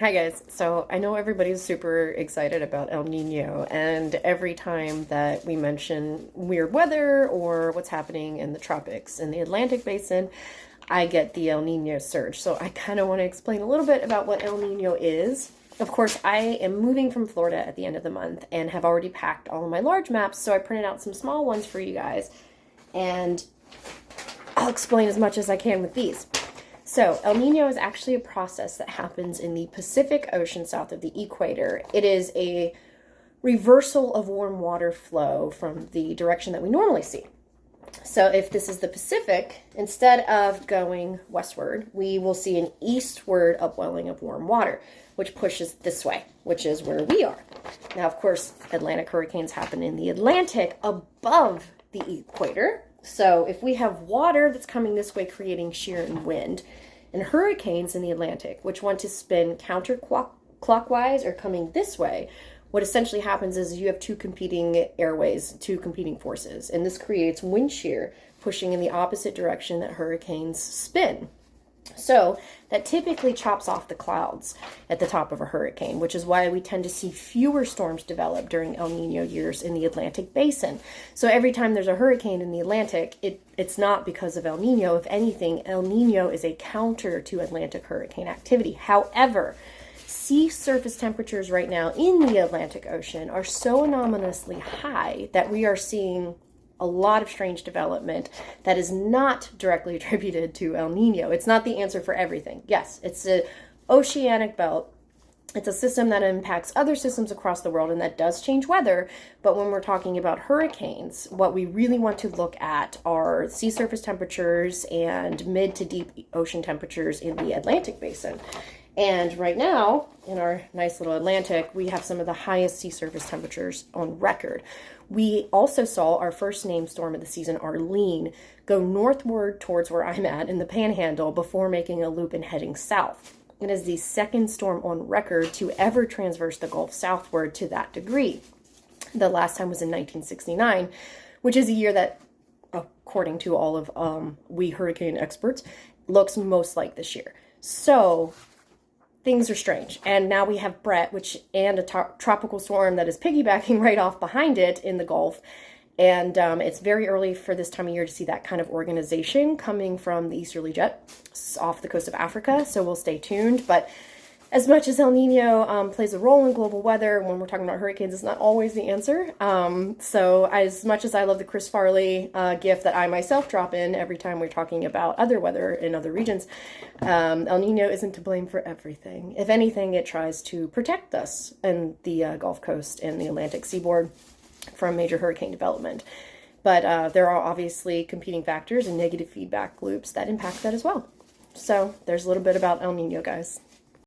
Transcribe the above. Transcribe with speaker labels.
Speaker 1: Hi guys. So I know everybody's super excited about El Nino, and every time that we mention weird weather or what's happening in the tropics in the Atlantic basin, I get the El Nino surge. So I kind of want to explain a little bit about what El Nino is. Of course, I am moving from Florida at the end of the month and have already packed all of my large maps, so I printed out some small ones for you guys, and I'll explain as much as I can with these. So, El Nino is actually a process that happens in the Pacific Ocean south of the equator. It is a reversal of warm water flow from the direction that we normally see. So, if this is the Pacific, instead of going westward, we will see an eastward upwelling of warm water, which pushes this way, which is where we are. Now, of course, Atlantic hurricanes happen in the Atlantic above the equator. So if we have water that's coming this way creating shear and wind, and hurricanes in the Atlantic, which want to spin counterclockwise or coming this way, what essentially happens is you have two competing airways, two competing forces, and this creates wind shear pushing in the opposite direction that hurricanes spin. So that typically chops off the clouds at the top of a hurricane, which is why we tend to see fewer storms develop during El Nino years in the Atlantic basin. So every time there's a hurricane in the Atlantic, it's not because of El Nino. If anything, El Nino is a counter to Atlantic hurricane activity. However, sea surface temperatures right now in the Atlantic Ocean are so anomalously high that we are seeing a lot of strange development that is not directly attributed to El Nino. It's not the answer for everything. Yes, it's an oceanic belt. It's a system that impacts other systems across the world and that does change weather. But when we're talking about hurricanes, what we really want to look at are sea surface temperatures and mid to deep ocean temperatures in the Atlantic basin. And right now, in our nice little Atlantic, we have some of the highest sea surface temperatures on record. We also saw our first named storm of the season, Arlene, go northward towards where I'm at in the Panhandle before making a loop and heading south. It is the second storm on record to ever transverse the Gulf southward to that degree. The last time was in 1969, which is a year that, according to all of we hurricane experts, looks most like this year. So things are strange. And now we have Brett, and a tropical storm that is piggybacking right off behind it in the Gulf. And it's very early for this time of year to see that kind of organization coming from the easterly jet off the coast of Africa. So we'll stay tuned. But as much as El Nino plays a role in global weather, when we're talking about hurricanes, it's not always the answer. So as much as I love the Chris Farley gift that I myself drop in every time we're talking about other weather in other regions, El Nino isn't to blame for everything. If anything, it tries to protect us in the Gulf Coast and the Atlantic seaboard from major hurricane development. But there are obviously competing factors and negative feedback loops that impact that as well. So there's a little bit about El Nino, guys.